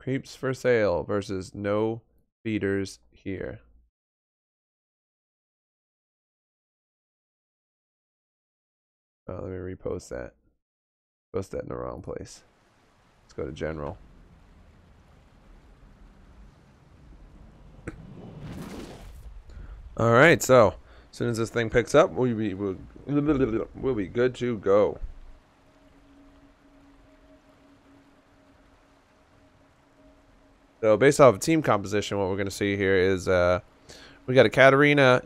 Creeps for sale versus no feeders here. Oh, let me repost that. Post that in the wrong place. Let's go to general. All right, so as soon as this thing picks up, we'll be good to go. So based off of team composition, what we're going to see here is we got a Katarina.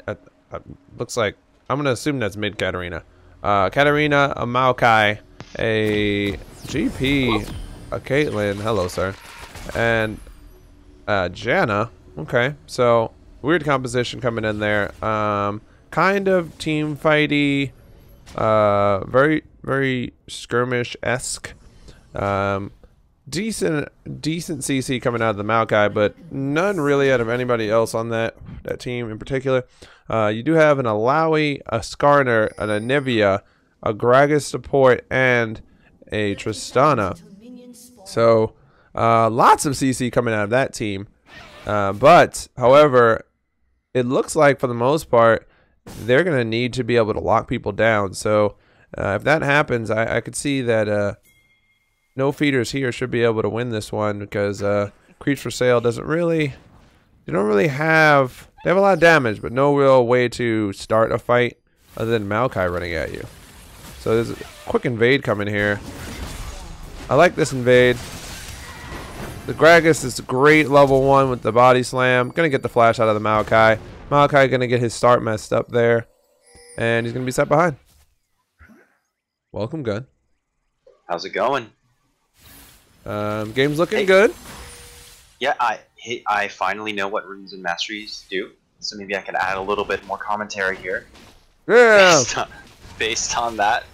Looks like I'm going to assume that's mid Katarina. Katarina, a Maokai, a GP, a Caitlyn. Hello, sir, and Janna. Okay, so weird composition coming in there. Kind of team fighty. Very skirmish-esque. Decent CC coming out of the Maokai, but none really out of anybody else on that team in particular. You do have an Alawi, a Skarner, an Anivia, a Gragas support, and a Tristana. So lots of CC coming out of that team. But however, it looks like for the most part they're gonna need to be able to lock people down. So if that happens, I could see that no feeders here should be able to win this one because Creeps for Sale doesn't really. They don't really have. They have a lot of damage, but no real way to start a fight other than Maokai running at you. So there's a quick invade coming here. I like this invade. The Gragas is great level 1 with the body slam. Gonna get the flash out of the Maokai. Maokai gonna get his start messed up there, and he's gonna be set behind. Welcome, Gun. How's it going? Game's looking good. Yeah, I finally know what runes and masteries do, so maybe I can add a little bit more commentary here. Yeah. Based on that.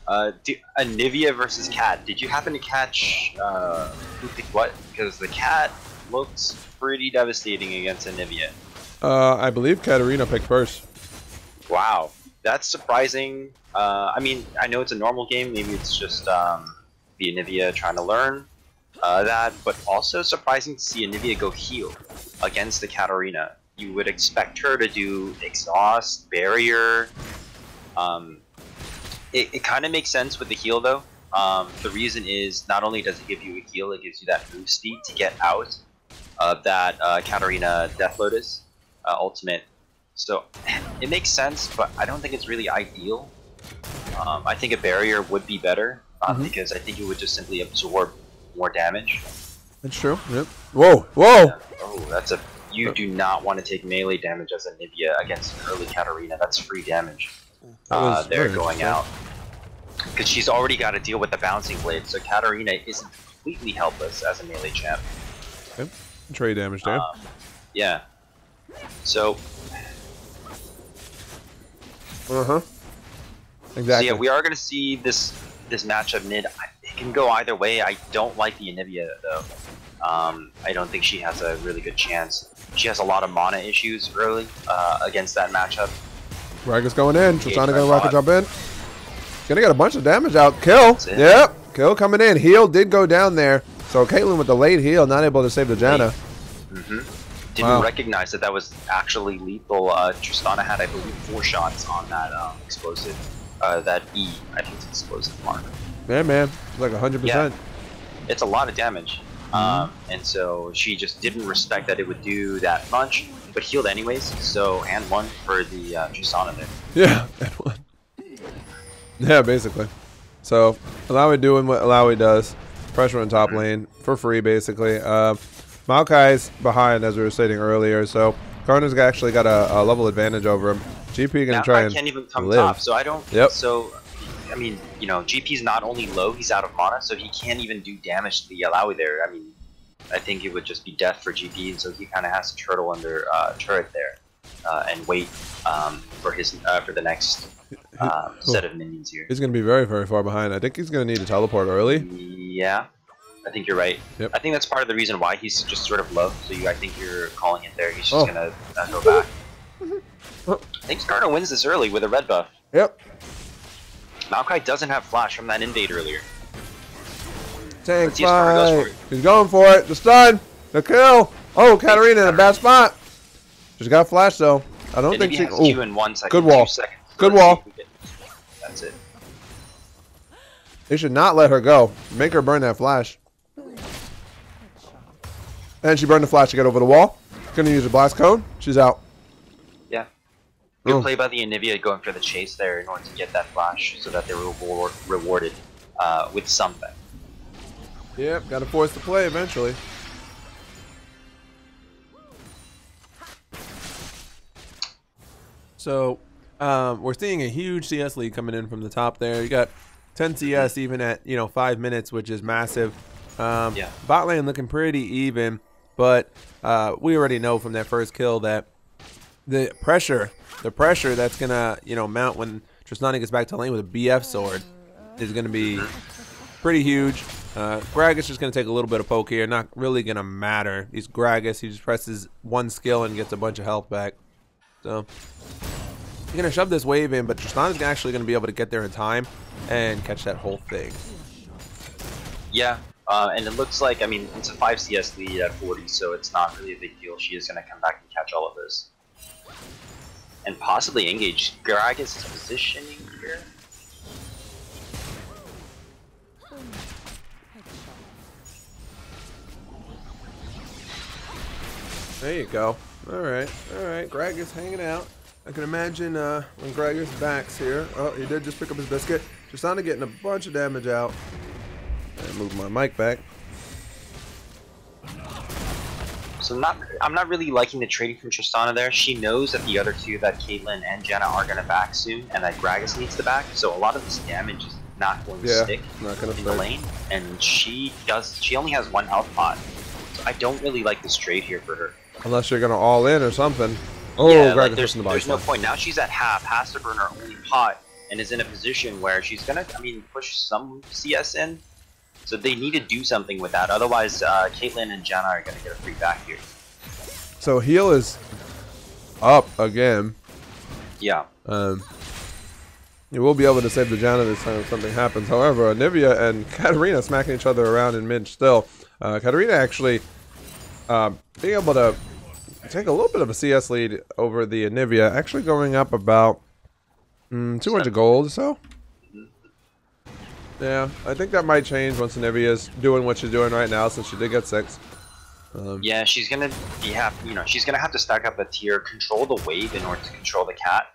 Anivia versus Cat. Did you happen to catch who picked what? Because the Cat looks pretty devastating against Anivia. I believe Katarina picked first. Wow, that's surprising. I mean, I know it's a normal game. Maybe it's just the Anivia trying to learn that, but also surprising to see Anivia go heal against the Katarina. You would expect her to do exhaust, barrier. It kind of makes sense with the heal though. The reason is not only does it give you a heal, it gives you that move speed to get out of that Katarina Death Lotus ultimate. So it makes sense, but I don't think it's really ideal. I think a barrier would be better. Because I think it would just simply absorb more damage. That's true. Yep. Whoa, whoa! Yeah. Oh, that's a. You do not want to take melee damage as a Nivea against an early Katarina. That's free damage. They're going out because she's already got to deal with the bouncing blade. So Katarina isn't completely helpless as a melee champ. Okay. Trade damage there. Yeah. So. Exactly. So yeah, we are going to see this matchup mid. It can go either way. I don't like the Anivia though. I don't think she has a really good chance. She has a lot of mana issues early against that matchup. Gragas going in. Tristana gonna rocket jump in. Gonna get a bunch of damage out. Kill. Yep. Kill coming in. Heal did go down there. So Caitlyn with the late heal, not able to save the Janna. Didn't recognize that that was actually lethal. Tristana had, I believe, 4 shots on that explosive. That E, I think it's explosive mark. Yeah, man, it's like 100%. Yeah. It's a lot of damage, and so she just didn't respect that it would do that much, but healed anyways. So and 1 for the Tristana there. Yeah, and 1. Yeah, basically. So Alawi doing what Alawi does, pressure on top lane for free, basically. Maokai's behind, as we were stating earlier, so Garner's actually got a level advantage over him. GP gonna try and can't even come live. top, so I don't. Yep. So, I mean, you know, GP's not only low, he's out of mana, so he can't even do damage to the Alawi there. I mean, I think it would just be death for GP, and so he kind of has to turtle under turret there and wait for his for the next set of minions here. He's gonna be very, very far behind. I think he's gonna need to teleport early. Yeah, I think you're right. Yep. I think that's part of the reason why he's just sort of low. So I think you're calling it there. He's just gonna go back. I think Skarner wins this early with a red buff. Yep. Maokai doesn't have flash from that invade earlier. Tank Let's see if Skarner goes for fight. it. He's going for it. The stun. The kill. Oh, Katarina in a bad spot. She's got flash though. I don't think she. Has Q in 1 second. Good wall. 2 seconds. Good Let's see wall. if we get- That's it. They should not let her go. Make her burn that flash. And she burned the flash to get over the wall. Gonna use a blast cone. She's out. Yeah. Good play by the Anivia going for the chase there in order to get that flash so that they were rewarded with something. Yep, gotta force the play eventually. So, we're seeing a huge CS lead coming in from the top there. You got 10 CS even at, 5 minutes, which is massive. Yeah. Bot lane looking pretty even, but we already know from that first kill that the pressure that's gonna, mount when Tristana gets back to lane with a BF sword is gonna be pretty huge. Gragas just gonna take a little bit of poke here, not really gonna matter. He's Gragas, he just presses one skill and gets a bunch of health back. So you're gonna shove this wave in, but Tristana's actually gonna be able to get there in time and catch that whole thing. Yeah. And it looks like, I mean, it's a 5 CS lead at 40, so it's not really a big deal. She is going to come back and catch all of this. And possibly engage. Gragas' positioning here. There you go. Alright, Gragas hanging out. I can imagine when Gragas backs here. Oh, he did just pick up his biscuit. Tristana getting a bunch of damage out. And move my mic back. So I'm not really liking the trading from Tristana there. She knows that the other two, that Caitlyn and Janna, are going to back soon, and that Gragas needs to back. So a lot of this damage is not going to stick in the lane. And she only has 1 health pot. So I don't really like this trade here for her. Unless you're going to all in or something. Oh, yeah, Gragas like there's no point. Now she's at half, has to burn her only pot, and is in a position where she's going to, push some CS in. So they need to do something with that. Otherwise, Caitlyn and Janna are going to get a free back here. So heal is up again. Yeah. You will be able to save the Janna this time if something happens. However, Anivia and Katarina smacking each other around in mid still. Katarina actually being able to take a little bit of a CS lead over the Anivia. Actually going up about 200 gold or so. Yeah, I think that might change once Anivia's doing what she's doing right now, since she did get 6. Yeah, she's gonna she's gonna have to stack up a tier, control the wave in order to control the cat,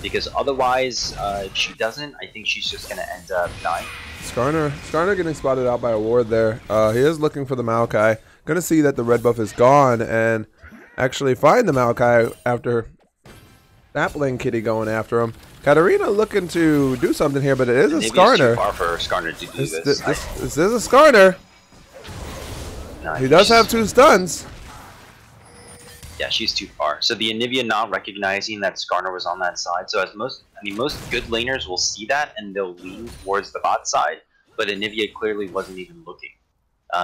because otherwise, if she doesn't, I think she's just gonna end up dying. Skarner getting spotted out by a ward there. He is looking for the Maokai. Gonna see that the red buff is gone and actually find the Maokai after Sapling Kitty going after him. Katarina looking to do something here, but it is a Skarner. Too far for Skarner to do this. This is a Skarner. No, he does have 2 stuns. Yeah, she's too far. So the Anivia not recognizing that Skarner was on that side. So as most good laners will see that and they'll lean towards the bot side. But Anivia clearly wasn't even looking.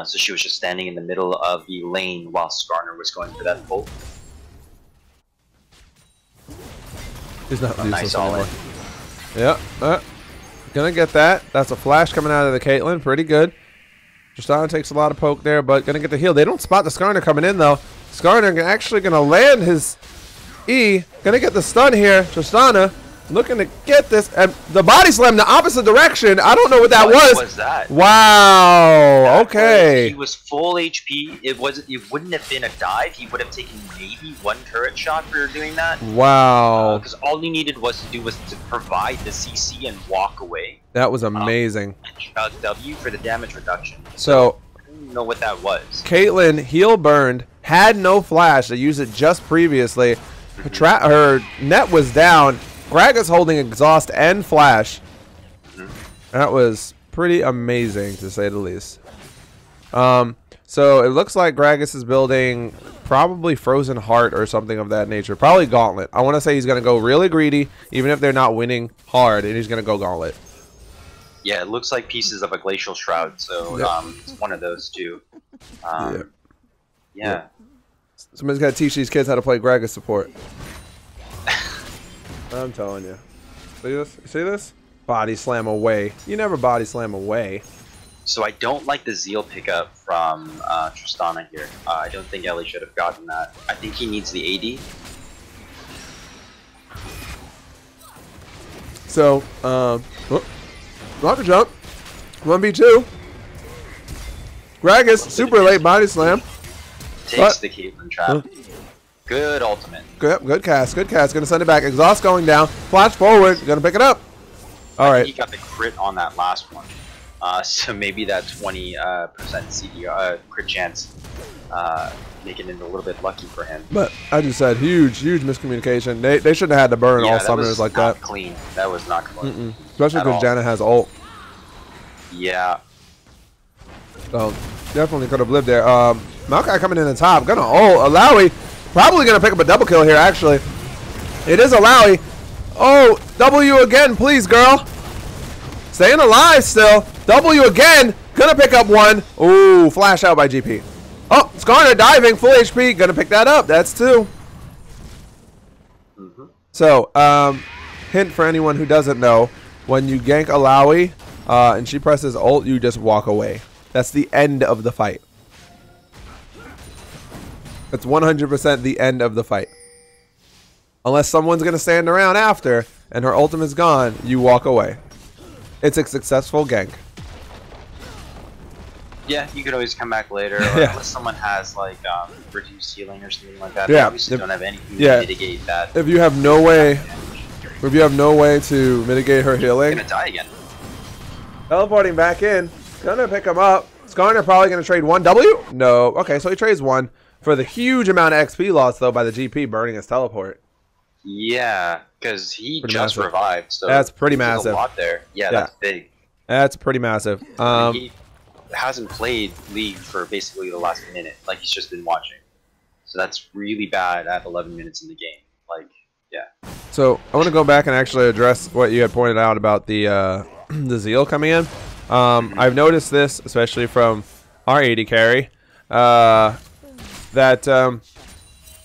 So she was just standing in the middle of the lane while Skarner was going for that pull. He's not nice all in. Yeah, gonna get that. That's a flash coming out of the Caitlyn. Pretty good. Tristana takes a lot of poke there, but gonna get the heal. They don't spot the Skarner coming in though. Skarner actually gonna land his E. Gonna get the stun here. Tristana looking to get this, and the body slam the opposite direction. I don't know what that was. What was that? Wow. Okay. He was full HP. It wouldn't have been a dive. He would have taken maybe 1 turret shot for doing that. Wow. Because all he needed was to provide the CC and walk away. That was amazing. W for the damage reduction. So I don't know what that was. Caitlyn heal burned, had no flash. They used it just previously. Her net was down. Gragas holding exhaust and flash. That was pretty amazing, to say the least. So it looks like Gragas is building probably Frozen Heart or something of that nature. Probably Gauntlet. I want to say he's going to go really greedy, even if they're not winning hard, and he's going to go Gauntlet. Yeah, it looks like pieces of a Glacial Shroud, so it's one of those two. Yeah. Somebody's got to teach these kids how to play Gragas support. I'm telling you. See this? See this? Body slam away. You never body slam away. So I don't like the Zeal pickup from Tristana here. I don't think Ellie should have gotten that. I think he needs the AD. So, rocket jump, 1v2. Gragas, super late body slam. Takes the Caitlyn trap. Good ultimate. Good cast, good cast. Gonna send it back. Exhaust going down. Flash forward. Gonna pick it up. All right. He got the crit on that last one. So maybe that 20% CDR crit chance making it a little bit lucky for him. But I just said huge miscommunication. They shouldn't have had to burn all summoners like that. Clean. That was not clean. Especially because Janna has ult. Yeah. So definitely could have lived there. Maokai coming in the top. Gonna ult. Alawi probably gonna pick up a double kill here. Actually, it is Alawi. Oh, W again, please, girl. Staying alive still. W again. Gonna pick up one. Ooh, flash out by GP. Oh, Skarner diving, full HP. Gonna pick that up. That's two. So, hint for anyone who doesn't know, when you gank Alawi and she presses ult, you just walk away. That's the end of the fight. It's 100% the end of the fight. Unless someone's gonna stand around after and her ultimate's gone, you walk away. It's a successful gank. Yeah, you could always come back later, or unless someone has like reduced healing or something like that. Yeah, They obviously don't have anything to mitigate that. If you have no way, to mitigate her healing, Gonna die again. teleporting back in, gonna pick him up. Skarner probably gonna trade one W. No, okay, so he trades one for the huge amount of XP loss though by the GP burning his teleport. Yeah, because he Pretty just massive. revived, so That's pretty there's massive. a lot there. Yeah, that's big. That's pretty massive. He hasn't played League for basically the last minute. Like, he's just been watching. So that's really bad at 11 minutes in the game. Like, yeah. So I want to go back and actually address what you had pointed out about the the Zeal coming in. I've noticed this, especially from our AD carry, that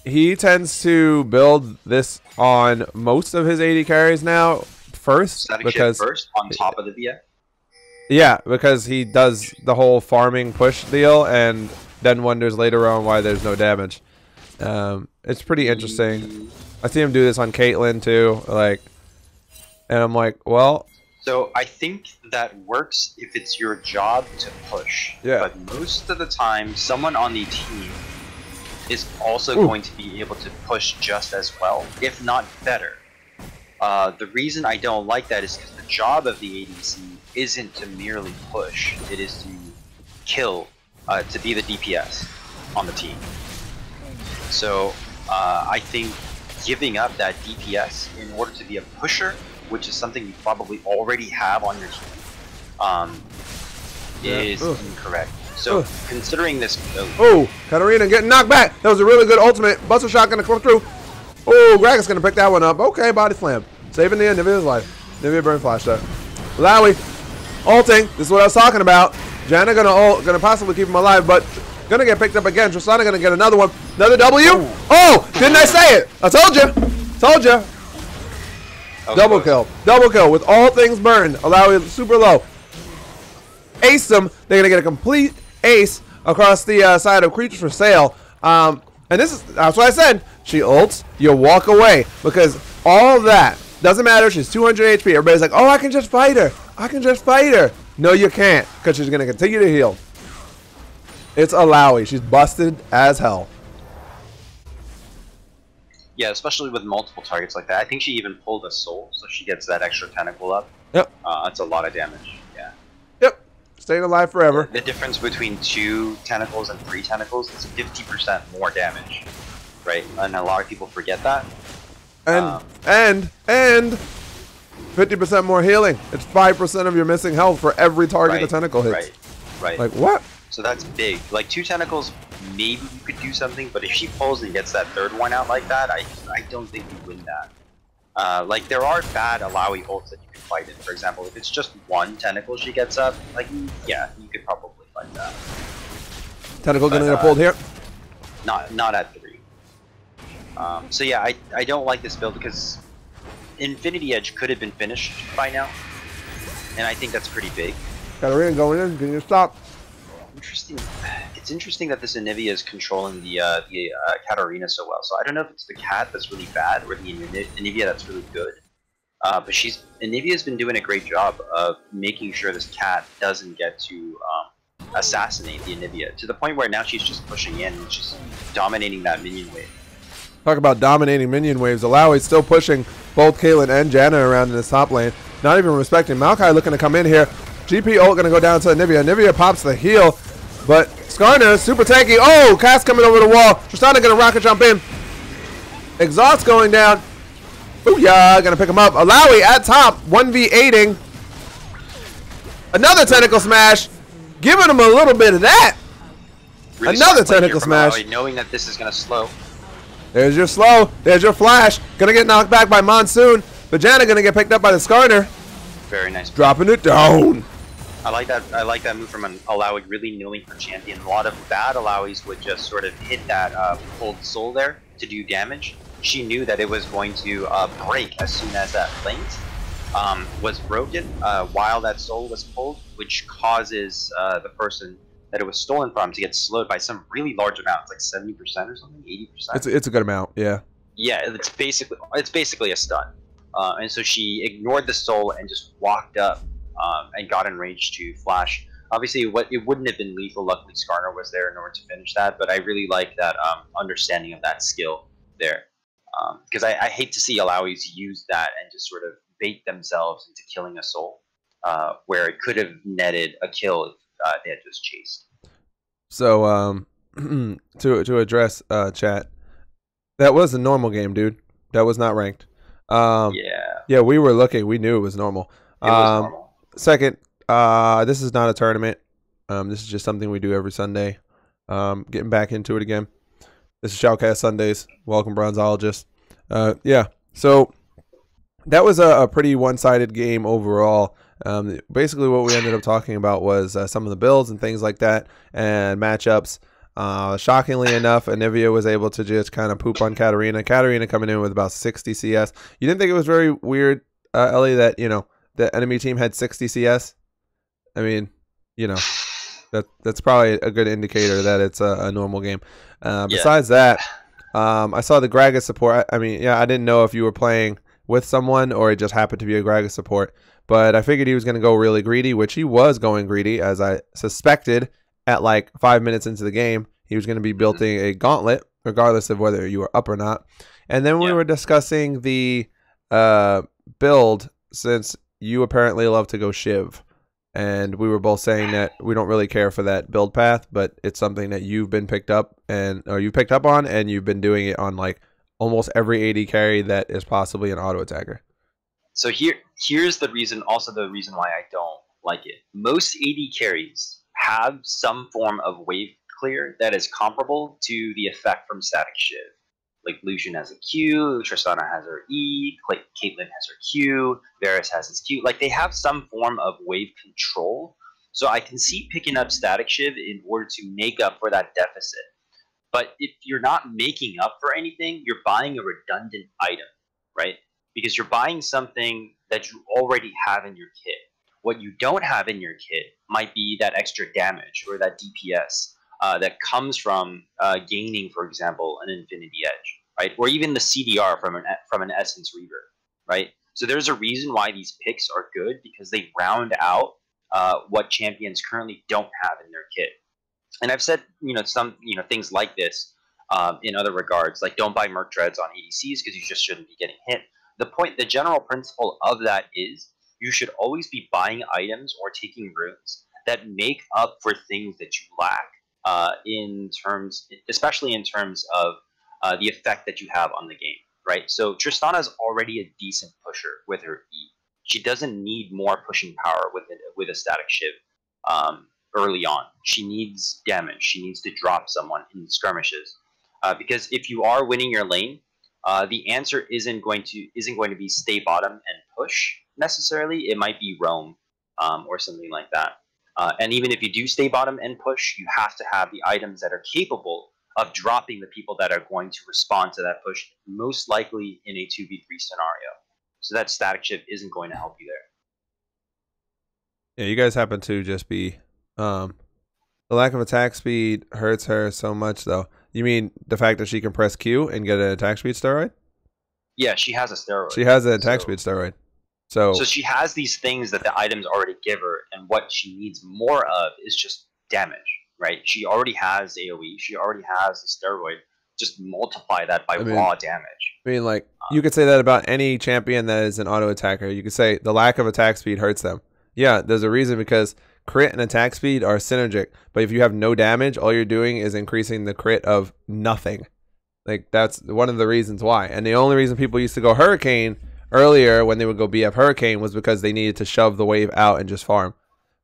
he tends to build this on most of his AD carries now first, because first on top of the VF. Yeah, because he does the whole farming push deal and then wonders later on why there's no damage. It's pretty interesting. I see him do this on Caitlyn too, like, and I'm like, well. So I think that works if it's your job to push. Yeah. But most of the time, someone on the team is also going to be able to push just as well, if not better. The reason I don't like that is because the job of the ADC isn't to merely push, it is to kill, to be the DPS on the team. So I think giving up that DPS in order to be a pusher, which is something you probably already have on your team, is incorrect. So considering this... Oh, Katarina getting knocked back. That was a really good ultimate. Buster shot gonna come through. Oh, Gragas gonna pick that one up. Okay, body slam. Saving the end of his life. Nivea burn flash though. Lowy ulting. This is what I was talking about. Janna gonna ult, gonna possibly keep him alive, but gonna get picked up again. Tristana gonna get another one. Another W. Oh, didn't I say it? I told you. Told you. Double kill. Double kill with all things burned. Lowy super low. Ace them. They're gonna get a complete ace across the side of creatures for sale. And that's what I said. She ults, you walk away, because all that doesn't matter. She's 200 HP. Everybody's like, oh, I can just fight her. I can just fight her. No, you can't, because she's gonna continue to heal. It's Alawi. She's busted as hell. Yeah, especially with multiple targets like that. I think she even pulled a soul, so she gets that extra tentacle up. Yep. That's a lot of damage. Yeah. Yep. Staying alive forever. The difference between 2 tentacles and 3 tentacles is 50% more damage, right? And a lot of people forget that. And 50% more healing. It's 5% of your missing health for every target the tentacle hits. Right. Like what? So that's big. Like 2 tentacles, maybe you could do something, but if she pulls and gets that 3rd one out like that, I don't think you win that. Like, there are bad Alawi ults that you can fight in. For example, if it's just 1 tentacle she gets up, like, yeah, you could probably fight that. Tentacle gonna get pulled here? Not at 3. So yeah, I don't like this build because Infinity Edge could have been finished by now, and I think that's pretty big. Katarina going in, getting a stop. Interesting. It's interesting that this Anivia is controlling the Katarina so well. So I don't know if it's the cat that's really bad or the Anivia that's really good. But Anivia's been doing a great job of making sure this cat doesn't get to assassinate the Anivia to the point where now she's just pushing in and just dominating that minion wave. Talk about dominating minion waves. Alawi's still pushing both Caitlyn and Janna around in this top lane. Not even respecting. Maokai looking to come in here. GP ult going to go down to Anivia. Anivia pops the heal, but Skarner super tanky. Oh, Cass coming over the wall. Tristana going to rocket jump in. Exhaust going down. Booyah, going to pick him up. Alawi at top, 1v8ing. Another tentacle smash. Giving him a little bit of that. Really Another tentacle smash. Alawi, knowing that this is going to slow. There's your slow. There's your flash. Gonna get knocked back by Monsoon. But Janna gonna get picked up by the Skarner. Very nice. Dropping it down. I like that. I like that move from an Alawi really knowing her champion. A lot of bad Alawis would just sort of hit that cold soul there to do damage. She knew that it was going to break as soon as that link was broken while that soul was pulled, which causes the person that it was stolen from to get slowed by some really large amounts, like 70% or something, 80%. It's a good amount, yeah. Yeah, it's basically a stun, and so she ignored the soul and just walked up and got enraged to flash. Obviously, it wouldn't have been lethal. Luckily, Skarner was there in order to finish that. But I really like that understanding of that skill there, because I hate to see Alawis use that and just sort of bait themselves into killing a soul, where it could have netted a kill if they had just chased. So to address chat, that was a normal game, dude. That was not ranked. Yeah, we were looking. We knew it was normal. It was normal. Second, this is not a tournament. This is just something we do every Sunday. Getting back into it again. This is Shoutcast Sundays. Welcome, Bronzologist. Yeah, so that was a pretty one-sided game overall. Basically what we ended up talking about was some of the builds and things like that and matchups. Shockingly enough, Anivia was able to just kind of poop on Katarina. Katarina coming in with about 60 CS. You didn't think it was very weird, Ellie, that, you know, the enemy team had 60 CS? I mean, you know, that's probably a good indicator that it's a normal game. Besides that, I saw the Gragas support. I mean, yeah, I didn't know if you were playing with someone or it just happened to be a Gragas support. But I figured he was going to go really greedy, which he was going greedy, as I suspected at like 5 minutes into the game. He was going to be building a gauntlet, regardless of whether you were up or not. And then we were discussing the build, since you apparently love to go Shiv. And we were both saying that we don't really care for that build path, but it's something that you've been picked up on, and you've been doing it on like almost every AD carry that is possibly an auto attacker. So here's the reason why I don't like it. Most AD carries have some form of wave clear that is comparable to the effect from Static Shiv. Like Lucian has a Q, Tristana has her E, Caitlyn has her Q, Varus has his Q. Like they have some form of wave control. So I can see picking up Static Shiv in order to make up for that deficit. But if you're not making up for anything, you're buying a redundant item, right? Because you're buying something that you already have in your kit. What you don't have in your kit might be that extra damage or that DPS that comes from gaining, for example, an Infinity Edge, right? Or even the CDR from an Essence Reaver, right? So there's a reason why these picks are good, because they round out what champions currently don't have in their kit. And I've said, some things like this in other regards, like don't buy Merc Dreads on ADCs because you just shouldn't be getting hit. The general principle of that is you should always be buying items or taking runes that make up for things that you lack especially in terms of the effect that you have on the game, right? So Tristana's already a decent pusher with her E. She doesn't need more pushing power with a Static Shiv early on. She needs damage. She needs to drop someone in skirmishes, because if you are winning your lane, the answer isn't going to be stay bottom and push necessarily. It might be roam or something like that. And even if you do stay bottom and push, you have to have the items that are capable of dropping the people that are going to respond to that push, most likely in a 2v3 scenario. So that Static Shiv isn't going to help you there. Yeah, you guys happen to just be the lack of attack speed hurts her so much though. You mean the fact that she can press Q and get an attack speed steroid? Yeah, she has a She steroid. has an attack So speed steroid. so So she has these things that the items already give her, and what she needs more of is just damage, right? She already has AoE. She already has the steroid. Just multiply that by I mean, raw damage. like you could say that about any champion that is an auto attacker. You could say the lack of attack speed hurts them. Yeah, there's a reason because crit and attack speed are synergic. But if you have no damage, all you're doing is increasing the crit of nothing. Like that's one of the reasons why. And the only reason people used to go Hurricane earlier when they would go BF Hurricane was because they needed to shove the wave out and just farm.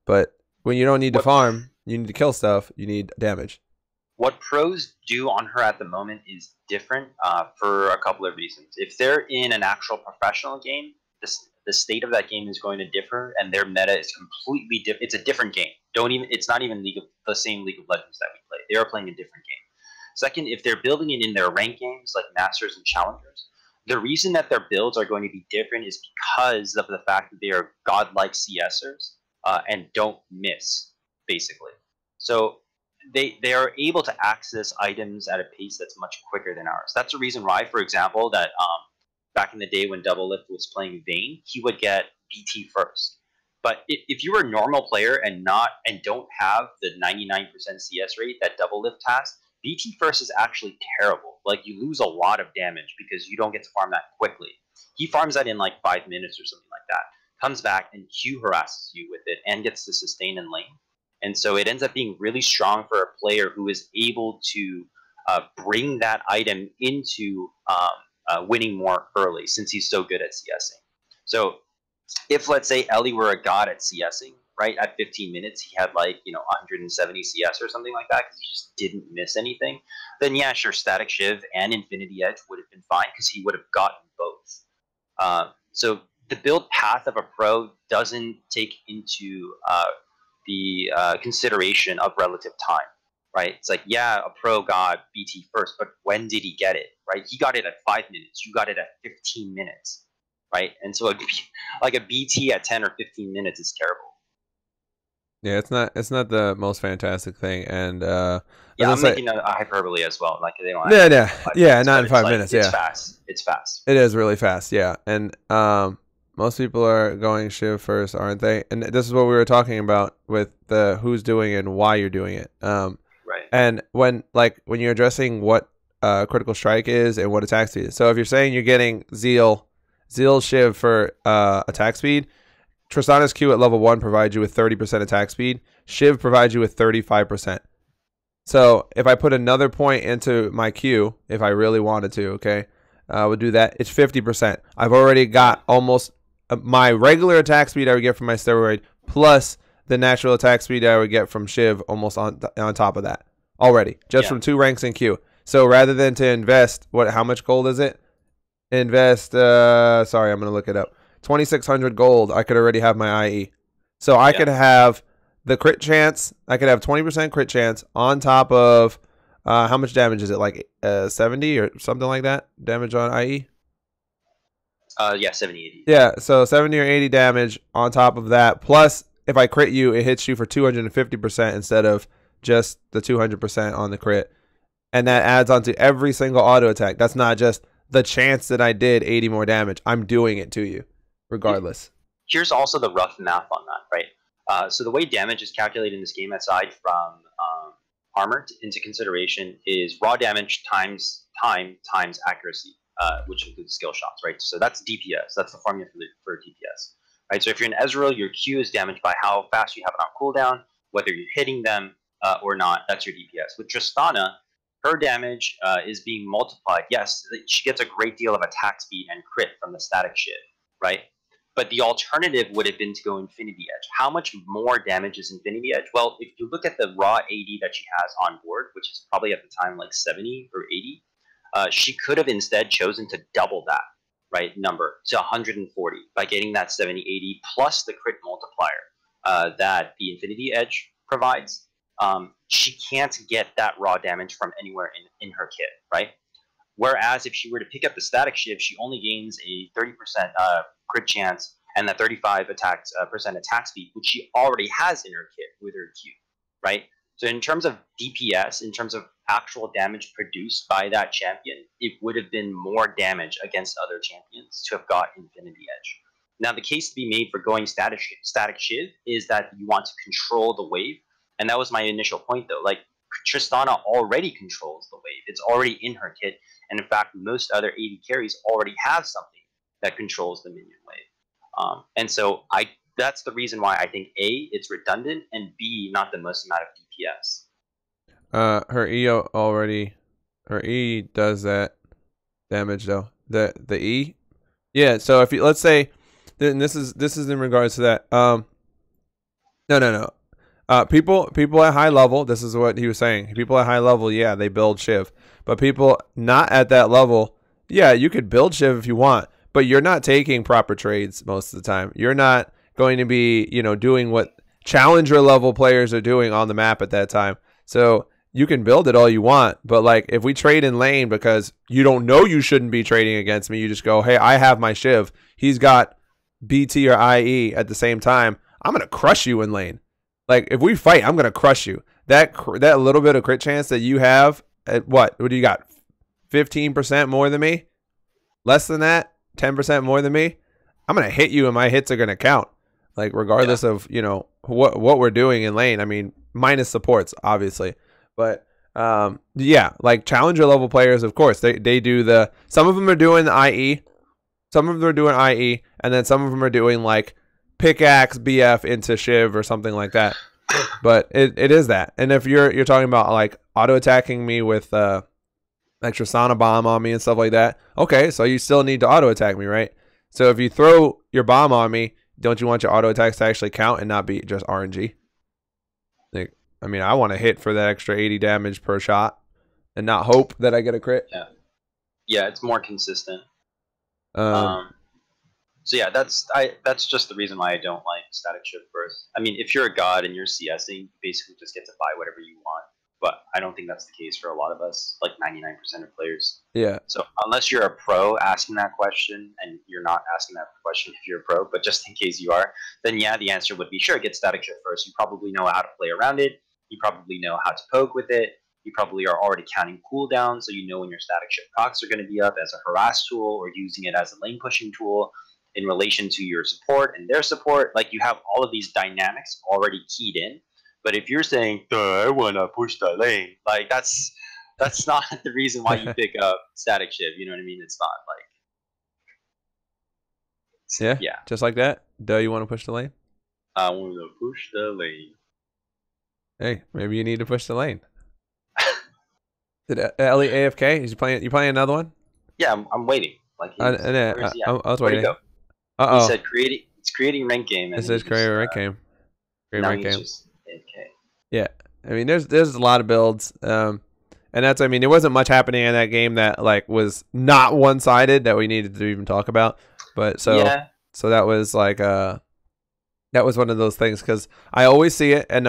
But when you don't need to farm, you need to kill stuff. You need damage. What pros do on her at the moment is different for a couple of reasons. If they're in an actual professional game, the state of that game is going to differ, and their meta is completely different. It's a different game. It's not even the same League of Legends that we play. They are playing a different game. Second, if they're building it in their rank games like Masters and Challengers, the reason that their builds are going to be different is because of the fact that they are godlike CSers and don't miss, basically. So they are able to access items at a pace that's much quicker than ours. That's the reason why, for example, that back in the day when Double Lift was playing Vayne, he would get BT first. But if you were a normal player and don't have the 99% CS rate that Double Lift has, BT first is actually terrible. Like you lose a lot of damage because you don't get to farm that quickly. He farms that in like 5 minutes or something like that. Comes back and Q harasses you with it and gets to sustain in lane. And so it ends up being really strong for a player who is able to bring that item into winning more early since he's so good at CSing. So if, let's say, Ellie were a god at CSing, right, at 15 minutes, he had like, 170 CS or something like that because he just didn't miss anything, then yeah, sure, Static Shiv and Infinity Edge would have been fine because he would have gotten both. So the build path of a pro doesn't take into the consideration of relative time, right? It's like, yeah, a pro got BT first, but when did he get it, right? He got it at 5 minutes. You got it at 15 minutes, right? And so like a BT at 10 or 15 minutes is terrible. Yeah, it's not the most fantastic thing, and yeah, I'm making a hyperbole as well. Like they don't. Yeah, not in 5 minutes. It's fast. It's fast. It is really fast. Yeah, and most people are going Shiv first, aren't they? And this is what we were talking about with the who's doing it and why you're doing it. Right. And when you're addressing what critical strike is and what attack speed is. So if you're saying you're getting Zeal Shiv for attack speed, Tristana's Q at level 1 provides you with 30% attack speed. Shiv provides you with 35%. So if I put another point into my Q, if I really wanted to, okay, I would do that. It's 50%. I've already got almost my regular attack speed I would get from my steroid plus the natural attack speed I would get from Shiv almost on top of that already, just from 2 ranks in Q. So rather than to invest, how much gold is it? Invest, sorry, I'm going to look it up. 2,600 gold, I could already have my IE. So I could have the crit chance. I could have 20% crit chance on top of, how much damage is it? Like 70 or something like that? Damage on IE? Yeah, 70, 80. Yeah, so 70 or 80 damage on top of that. Plus, if I crit you, it hits you for 250% instead of just the 200% on the crit. And that adds on to every single auto attack. That's not just the chance that I did 80 more damage. I'm doing it to you, regardless. Here's also the rough math on that, right? So the way damage is calculated in this game, aside from armor into consideration, is raw damage times time times accuracy, which includes skill shots, right? So that's DPS. That's the formula for DPS, right? So if you're an Ezreal, your Q is damaged by how fast you have it on cooldown, whether you're hitting them or not. That's your DPS. With Tristana, her damage is being multiplied. Yes, she gets a great deal of attack speed and crit from the Static Shiv, right? But the alternative would have been to go Infinity Edge. How much more damage is Infinity Edge? Well, if you look at the raw AD that she has on board, which is probably at the time like 70 or 80, she could have instead chosen to double that, right, number to 140 by getting that 70, 80 plus the crit multiplier that the Infinity Edge provides. She can't get that raw damage from anywhere in her kit, right? Whereas if she were to pick up the Static Shiv, she only gains a 30% crit chance and that 35% attack speed, which she already has in her kit with her Q, right? So in terms of DPS, in terms of actual damage produced by that champion, it would have been more damage against other champions to have got Infinity Edge. Now, the case to be made for going static Shiv is that you want to control the wave, and that was my initial point, though. Like, Tristana already controls the wave. It's already in her kit, and in fact, most other AD carries already have something that controls the minion wave. And so that's the reason why I think A, it's redundant, and B, not the most amount of DPS. Her E does that damage though. The E, yeah. So if you, let's say, and this is in regards to that. No. People at high level. This is what he was saying. People at high level, yeah, they build Shiv, but people not at that level, yeah, you could build Shiv if you want, but you're not taking proper trades most of the time. You're not going to be, doing what challenger level players are doing on the map at that time. So you can build it all you want, but like if we trade in lane because you don't know you shouldn't be trading against me, you just go, hey, I have my Shiv. He's got BT or IE at the same time. I'm gonna crush you in lane. Like if we fight, I'm gonna crush you. That little bit of crit chance that you have, at what do you got? 15% more than me? Less than that? 10% more than me? I'm gonna hit you, and my hits are gonna count. Like regardless of what we're doing in lane. I mean, minus supports obviously, but yeah, like challenger level players, of course they do the. Some of them are doing the IE, some of them are doing IE, and then some of them are doing like pickaxe BF into Shiv or something like that. But it is that. And if you're talking about like auto attacking me with like Tristana bomb on me and stuff like that, okay, so you still need to auto attack me, right? So if you throw your bomb on me, don't you want your auto attacks to actually count and not be just RNG? Like, I mean, I want to hit for that extra 80 damage per shot and not hope that I get a crit. Yeah, it's more consistent. So yeah, that's just the reason why I don't like static Shiv burst. I mean, if you're a god and you're CSing, you basically just get to buy whatever you want. But I don't think that's the case for a lot of us, like 99% of players. Yeah. So unless you're a pro asking that question, and you're not asking that question if you're a pro, but just in case you are, then yeah, the answer would be sure, get static Shiv first. You probably know how to play around it. You probably know how to poke with it. You probably are already counting cooldowns, so you know when your static Shiv procs are going to be up as a harass tool, or using it as a lane pushing tool in relation to your support and their support. Like, you have all of these dynamics already keyed in. But if you're saying, I want to push the lane, like that's not the reason why you pick up static Shiv. You know what I mean? It's not like... Yeah. Just like that? Duh, you want to push the lane? I want to push the lane. Hey, maybe you need to push the lane. Did Ellie AFK? Is you playing another one? Yeah, I'm waiting. Like, I was waiting. He said it's creating rank game. It says create rank game. Create rank game. Okay. Yeah, I mean, there's a lot of builds, and that's, I mean, there wasn't much happening in that game that like was not one-sided that we needed to even talk about. But so that was like that was one of those things, because I always see it, and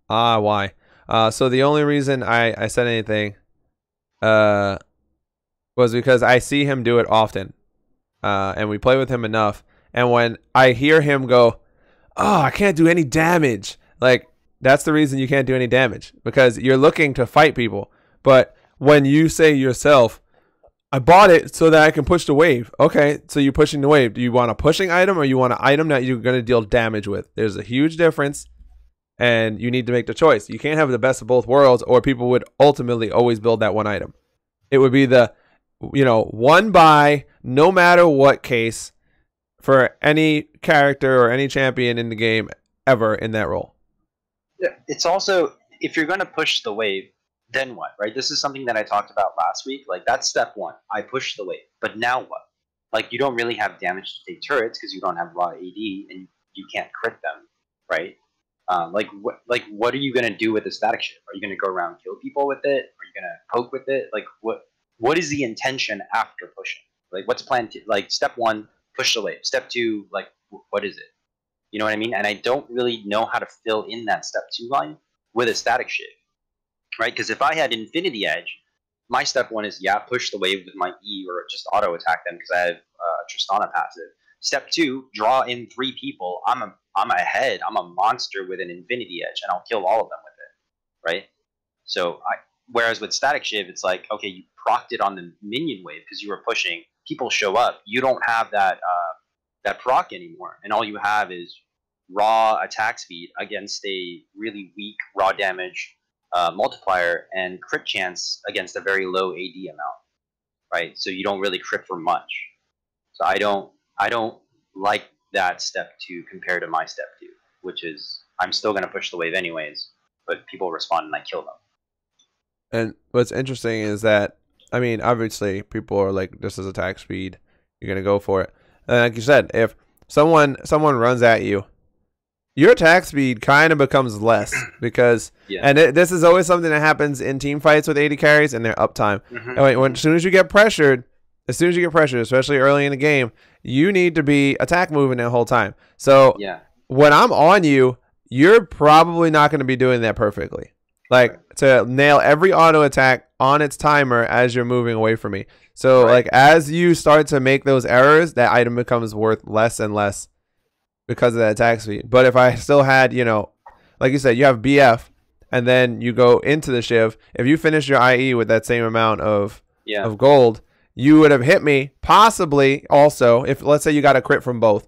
why? So the only reason I said anything was because I see him do it often, and we play with him enough, and when I hear him go, oh, I can't do any damage. Like, that's the reason you can't do any damage, because you're looking to fight people. But when you say yourself, I bought it so that I can push the wave. Okay, so you're pushing the wave. Do you want a pushing item, or you want an item that you're going to deal damage with? There's a huge difference, and you need to make the choice. You can't have the best of both worlds, or people would ultimately always build that one item. It would be the, one buy, no matter what case, for any character or any champion in the game ever in that role. Yeah, it's also, if you're going to push the wave, then what, right? This is something that I talked about last week. Like, that's step one. I push the wave. But now what? Like, you don't really have damage to take turrets because you don't have raw AD and you can't crit them, right? What are you going to do with the static Shiv? Are you going to go around kill people with it? Are you going to poke with it? Like, what is the intention after pushing? Like, what's plan to, like, step one, push the wave. Step two, like, what is it? You know what I mean? And I don't really know how to fill in that step two line with a static Shiv, right? Because if I had Infinity Edge, my step one is, push the wave with my E, or just auto attack them because I have Tristana passive. Step 2, draw in 3 people. I'm ahead. I'm a monster with an infinity edge, and I'll kill all of them with it, right? So whereas with Static Shiv, it's like, okay, you procced it on the minion wave because you were pushing. People show up. You don't have that that proc anymore, and all you have is raw attack speed against a really weak raw damage multiplier and crit chance against a very low AD amount, right? So you don't really crit for much. So I don't like that step 2 compared to my step 2, which is I'm still going to push the wave anyways, but people respond and I kill them. And what's interesting is that, I mean, obviously people are like, this is attack speed, you're going to go for it. And like you said, if someone runs at you, your attack speed kind of becomes less because, and this is always something that happens in team fights with AD carries and their uptime. And as soon as you get pressured, especially early in the game, you need to be attack moving the whole time. So when I'm on you, you're probably not going to be doing that perfectly. Like to nail every auto attack on its timer as you're moving away from me. So like as you start to make those errors, that item becomes worth less and less because of that attack speed. But if I still had, you know, like you said, you have BF and then you go into the Shiv, if you finish your IE with that same amount of gold, you would have hit me possibly also. If let's say you got a crit from both,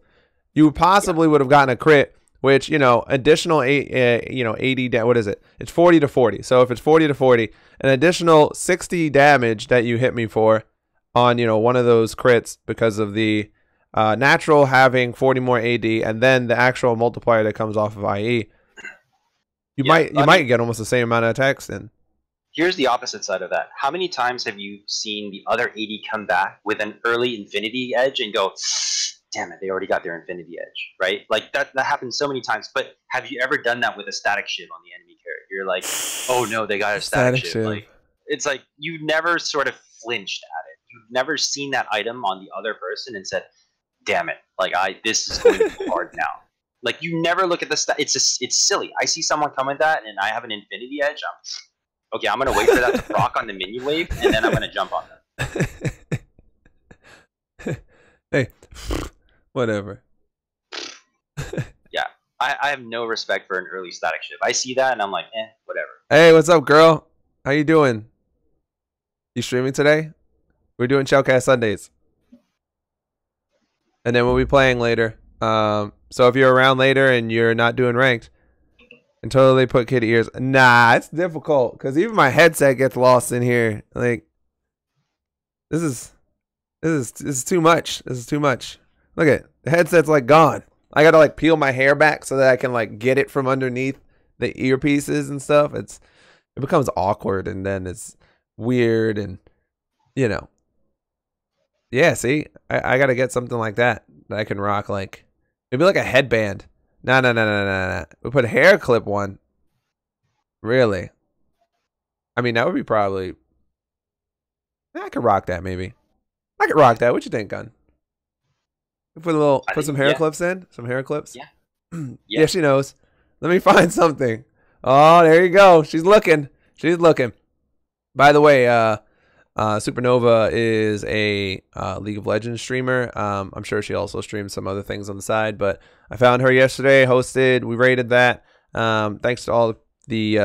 you possibly would have gotten a crit, which, you know, additional 80, what is it? It's 40 to 40. So if it's 40 to 40, an additional 60 damage that you hit me for on, you know, one of those crits because of the natural having 40 more AD and then the actual multiplier that comes off of IE, you might get almost the same amount of attacks then. Here's the opposite side of that. How many times have you seen the other AD come back with an early infinity edge and go, damn it, they already got their infinity edge, right? Like that happens so many times. But have you ever done that with a static shiv on the enemy character? You're like, oh no, they got a static shiv. Like, it's like you never sort of flinched at it. You've never seen that item on the other person and said, damn it, like this is going to be hard now. Like you never look at the it's silly. I see someone come with that and I have an infinity edge. I'm gonna wait for that to proc on the minion wave and then I'm gonna jump on them. Hey, whatever. Yeah, I have no respect for an early static shiv. I see that and I'm like, whatever. Hey, what's up, girl? How you doing? You streaming today? We're doing SHOUTCAST Sundays. And then we'll be playing later. So if you're around later and you're not doing ranked, and totally put kid ears. Nah, it's difficult because even my headset gets lost in here. Like, this is too much. This is too much. Look at it. The headset's like gone. I gotta like peel my hair back so that I can like get it from underneath the earpieces and stuff. It becomes awkward and then it's weird and you know. Yeah, see, I gotta get something like that I can rock, like maybe like a headband. No. We put a hair clip one. Really? I mean, that would be probably. I could rock that maybe. I could rock that. What you think, Gun? Put some hair clips in. Some hair clips. Yeah. Yeah, she knows. Let me find something. Oh, there you go. She's looking. She's looking. By the way, Supernova is a League of Legends streamer. I'm sure she also streams some other things on the side, but I found her yesterday, hosted, we rated that. Thanks to all the